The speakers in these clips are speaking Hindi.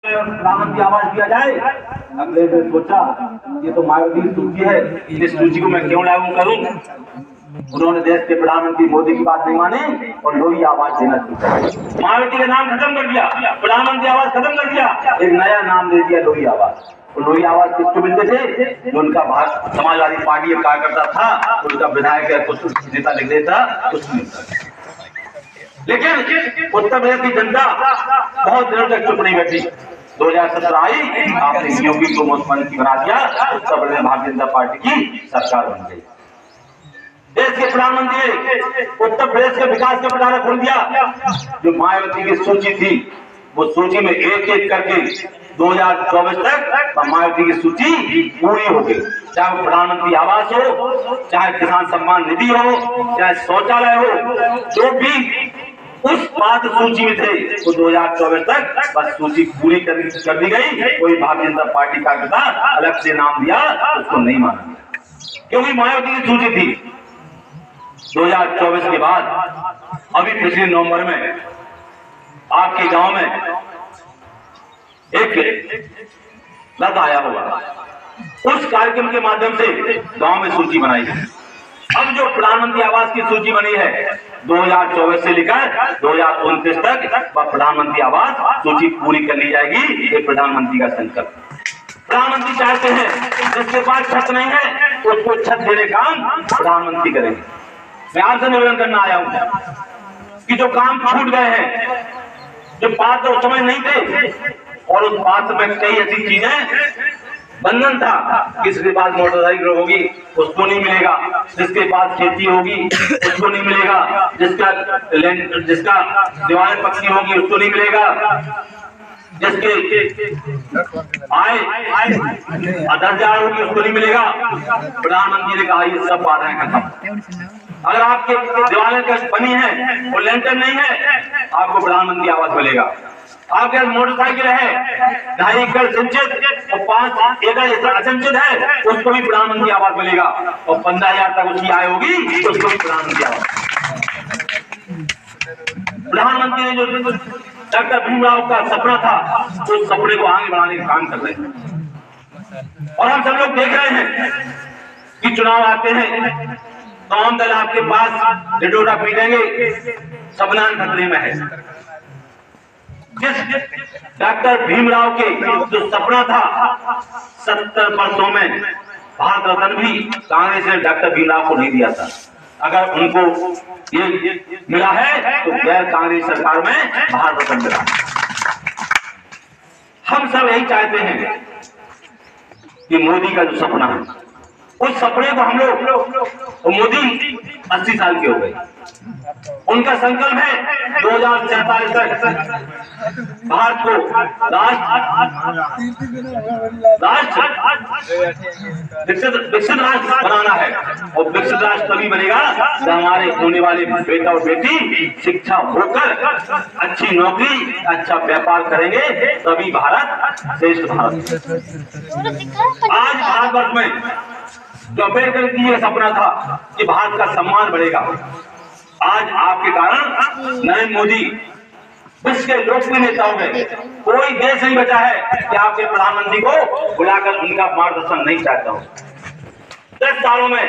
प्रधानमंत्री आवास दिया जाए। अगले दिन सोचा ये तो मायावती की सूची है, इस सूची को मैं क्यों लागू करूं। उन्होंने देश के प्रधानमंत्री मोदी की बात नहीं मानी और लोही आवास देना शुरू किया। मायावती का नाम खत्म कर दिया, प्रधानमंत्री आवास खत्म कर दिया, एक नया नाम दे दिया लोही आवास। और लोही आवास किसको मिलते थे? जो उनका समाजवादी पार्टी का कार्यकर्ता था, उनका विधायक या कुछ नेता लिख देता, कुछ मिलता। लेकिन उत्तर प्रदेश की जनता बहुत दिनों तक चुप नहीं बैठी। 2017 आई, आपने योगी को मुख्यमंत्री बना दिया, उत्तर प्रदेश भारतीय जनता पार्टी की सरकार बन गई। देश के प्रधानमंत्री ने उत्तर प्रदेश के विकास का पटारा खोल दिया। जो मायावती की सूची थी, वो सूची में एक एक करके 2024 तक मायावती की सूची पूरी हो गई। चाहे वो प्रधानमंत्री आवास हो, चाहे किसान सम्मान निधि हो, चाहे शौचालय हो, जो भी उस पात्र सूची में थे वो 2024 तक बस सूची पूरी कर दी गई। कोई भारतीय जनता पार्टी का अलग से नाम दिया उसको नहीं माना गया, क्योंकि मायावती की सूची थी। 2024 के बाद अभी पिछले नवंबर में आपके गांव में एक लत आया होगा, उस कार्यक्रम के माध्यम से गांव में सूची बनाई है। अब जो प्रधानमंत्री आवास की सूची बनी है 2024 से लेकर 2029 तक वह प्रधानमंत्री आवास सूची पूरी कर ली जाएगी। ये प्रधानमंत्री का संकल्प। प्रधानमंत्री चाहते हैं जिसके पास छत नहीं है उसको छत देने का काम प्रधानमंत्री करेंगे। मैं आपसे निवेदन करना आया हूं कि जो काम छूट गए हैं, जो पात्र उस समय नहीं थे, और उस पात्र में कई ऐसी चीजें बंधन था, किसके पास मोटरसाइकिल होगी उसको नहीं मिलेगा, जिसके पास खेती होगी उसको नहीं मिलेगा, जिसका दीवारें पक्की होगी उसको नहीं मिलेगा, जिसके आय 10,000 होगी उसको नहीं मिलेगा। प्रधानमंत्री ने कहा ये सब बाधाएं खत्म। अगर आपके दीवारें बनी है और लेंटर नहीं है, आपको प्रधानमंत्री आवास मिलेगा। आपके मोटरसाइकिल है 2.5 एकड़ सिंचित और 5 एकड़ असिंचित है, उसको भी प्रधानमंत्री आवास मिलेगा। और 15,000 तक उसकी आय होगी तो उसको भी प्रधानमंत्री आवास। प्रधानमंत्री ने जो डॉक्टर भीमराव का सपना था, उस सपने को आगे बढ़ाने का काम कर रहे हैं। और हम सब लोग देख रहे हैं कि चुनाव आते हैं तो आम दल आपके पास डिडोरा पीटेंगे, सबनान खतरे में है। जिस डॉक्टर भीमराव के जो सपना था 70 वर्षों में भारत रत्न भी कांग्रेस ने डॉक्टर भीमराव को नहीं दिया था। अगर उनको ये मिला है तो गैर कांग्रेस सरकार में भारत रत्न मिला। हम सब यही चाहते हैं कि मोदी का जो सपना है, उस सपने को हम लोग, मोदी 80 साल के हो गए, उनका संकल्प है 2047 तक भारत को विकसित राष्ट्र बनाना है। और विकसित राष्ट्र तभी बनेगा जब हमारे होने वाले बेटा और बेटी शिक्षा होकर अच्छी नौकरी, अच्छा व्यापार करेंगे, तभी भारत श्रेष्ठ भारत। आज भारतवर्ष में जो अम्बेडकर की ये सपना था कि भारत का सम्मान बढ़ेगा, आज आपके कारण नरेंद्र मोदी विश्व के लोकप्रिय नेता हो गए। कोई देश नहीं बचा है कि आपके प्रधानमंत्री को बुलाकर उनका मार्गदर्शन नहीं चाहता हो। 10 सालों में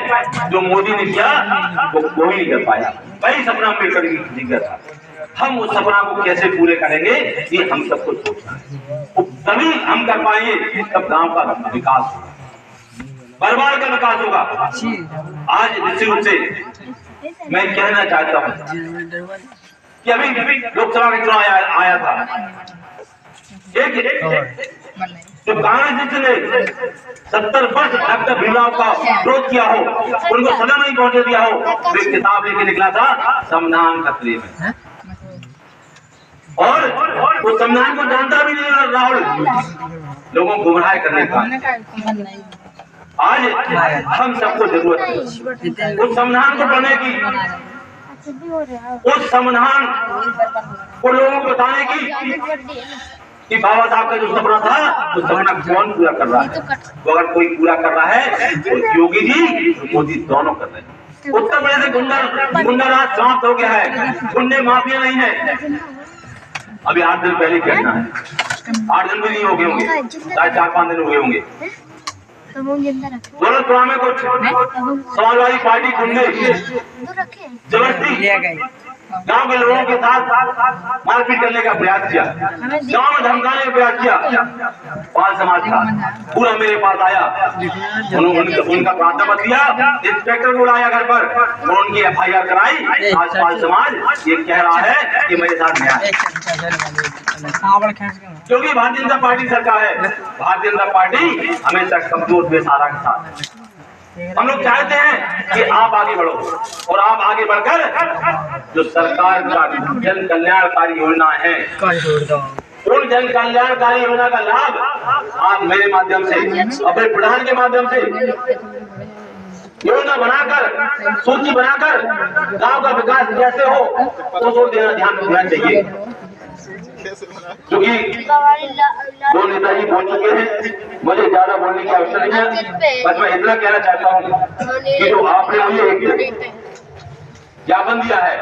जो मोदी ने किया वो कोई नहीं कर पाया। वही सपना अम्बेडकर जी का था। हम उस सपना को कैसे पूरे करेंगे ये हम सबको सोचना है। तभी हम कर पाएंगे तब गांव का विकास होगा, परिवार का विकास होगा। आज निश्चित रूप से मैं कहना चाहता हूं कि अभी लोकसभा का चुनाव आया था, जो कांग्रेस ने 70 वर्ष डॉक्टर भीमराव का विरोध किया हो, उनको सदन नहीं पहुंचे दिया हो, वे किताब लेके निकला था संविधान खतरे में। और वो संविधान को जानता भी नहीं राहुल, लोगों को गुमराह करने का। आज हम सबको जरूरत है उस संविधान को पढ़ने की, उस संविधान को लोगों को बताने की कि बाबा साहब का जो सपना था उस सपना कौन पूरा कर रहा है। तो अगर कोई पूरा कर रहा है तो योगी जी तो मोदी दोनों कर रहे हैं। उत्तर प्रदेश से गुंडा राज समाप्त हो गया है, गुंडे माफिया नहीं है। अभी 8 दिन पहले कहना है 8 दिन भी नहीं हो गए होंगे, शायद 4-5 दिन हो गए होंगे। बोलो तो हमें कुछ समाजवादी पार्टी गुंडे जबरदस्ती गांव के लोगों के साथ मारपीट करने का प्रयास किया, गांव में धमकाने का प्रयास किया। पाल समाज का पूरा मेरे पास आया, उनका प्रार्थना पत्र दिया, इंस्पेक्टर को लाया घर पर और उनकी FIR कराई। आज पाल समाज ये कह रहा है कि मेरे साथ न्याय, क्योंकि भारतीय जनता पार्टी सरकार है। भारतीय जनता पार्टी हमेशा कमजोर बेसहारा के साथ है। हम लोग चाहते हैं कि आप आगे बढ़ो और आप आगे बढ़कर जो सरकार का जन कल्याणकारी योजना है उन जन कल्याणकारी योजना का लाभ आप मेरे माध्यम से, अपने प्रधान के माध्यम से योजना बनाकर, सूची बनाकर गांव का विकास कैसे हो उसको ध्यान देना चाहिए। क्योंकि दो नेताजी बोल चुके हैं, मुझे ज्यादा बोलने की आवश्यकता नहीं है, बस मैं इतना कहना चाहता हूँ कि जो आपने हमें एक ज्ञापन दिया है,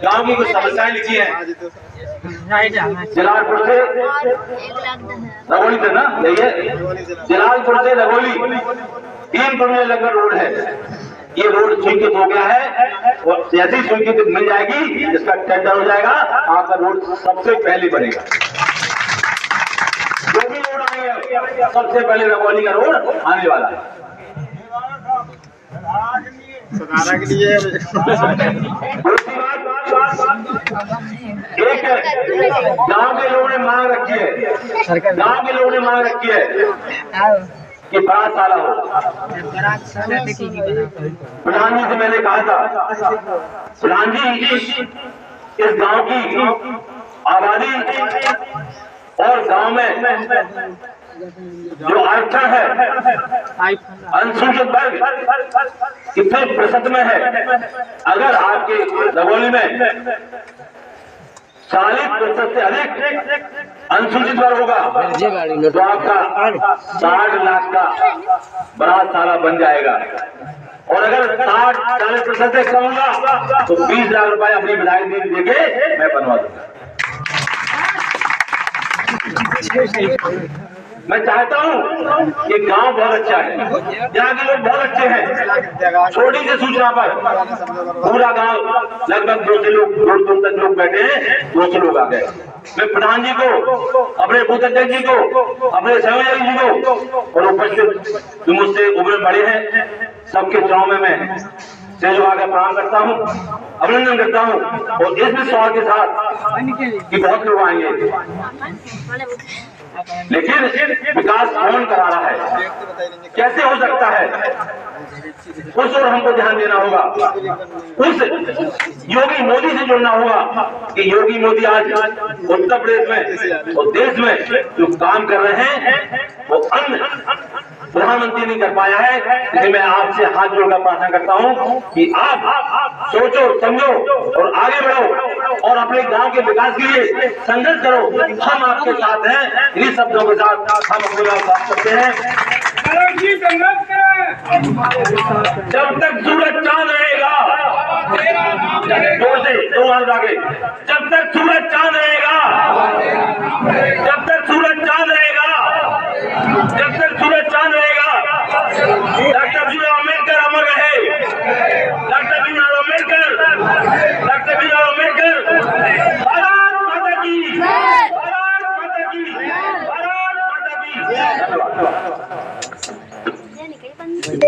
गांव की कुछ समस्याएं लिखी है, जलालपुर से रघोली तक ना, जलालपुर से रघोली 3 करोड़ लगभग रोड है। ये रोड स्वीकृत हो गया है और जैसे ही स्वीकृत मिल जाएगी इसका टेंडर हो जाएगा, आपका रोड सबसे पहले बनेगा। जो भी रोड आएगा सबसे पहले रघोली का रोड आने वाला है। सुधारा के लिए एक गांव के लोगों ने मांग रखी है, गांव के लोगों ने मांग रखी है कि बारात साला हो। प्रधान जी से मैंने कहा था, प्रधान जी इस गांव की आबादी और गांव में जो आरक्षण है, अनुसूचित वर्ग कितने प्रतिशत में है। अगर आपके रघोली में 40% से अधिक अनुसूचित वर्ग होगा तो आपका 60 लाख का बारात साला बन जाएगा। और अगर 60-40% से कम होगा तो 20 लाख रुपए अपनी विधायक दीदी देके मैं बनवा दूंगा। मैं चाहता हूँ कि गांव बहुत अच्छा है, यहाँ के लोग बहुत अच्छे हैं। छोटी सी सूचना पर पूरा गांव लगभग 200 लोग, 200 तक लोग बैठे हैं, 200 लोग आ गए। मैं प्रधान जी को, अपने बूथ अध्यक्ष जी को, अपने सहयोगी जी को और उपस्थित जो मुझसे उम्र बड़े हैं सबके चुनाव में मैं सेजवाकर प्रणाम करता हूँ, अभिनंदन करता हूँ और इस विश्वास के साथ कि बहुत लोग आएंगे। लेकिन विकास कौन करा रहा है, कैसे हो सकता है, उस ओर हमको ध्यान देना होगा। उस योगी मोदी से जुड़ना होगा कि योगी मोदी आज उत्तर प्रदेश में और देश में जो काम कर रहे हैं वो अन्य प्रधानमंत्री नहीं कर पाया है। इसलिए मैं आपसे हाथ जोड़कर प्रार्थना करता हूं कि आप सोचो, समझो और आगे बढ़ो और अपने गांव के विकास के लिए संघर्ष करो। हम आपके साथ हैं, इन्हीं शब्दों के साथ हम अपने आप बात करते हैं। जब तक सूरज चांद रहेगा, जोर से 2 हाथ आगे, जब तक सूरज चांद रहेगा, जब तक सूरज चांद रहेगा, जब तक सूरज चांद रहेगा, डॉक्टर भीमराव अम्बेडकर अमर रहे। डॉक्टर भीमराव अम्बेडकर, डॉक्टर भीमराव अम्बेडकर, भारत माता की, भारत माता की, भारत माता की।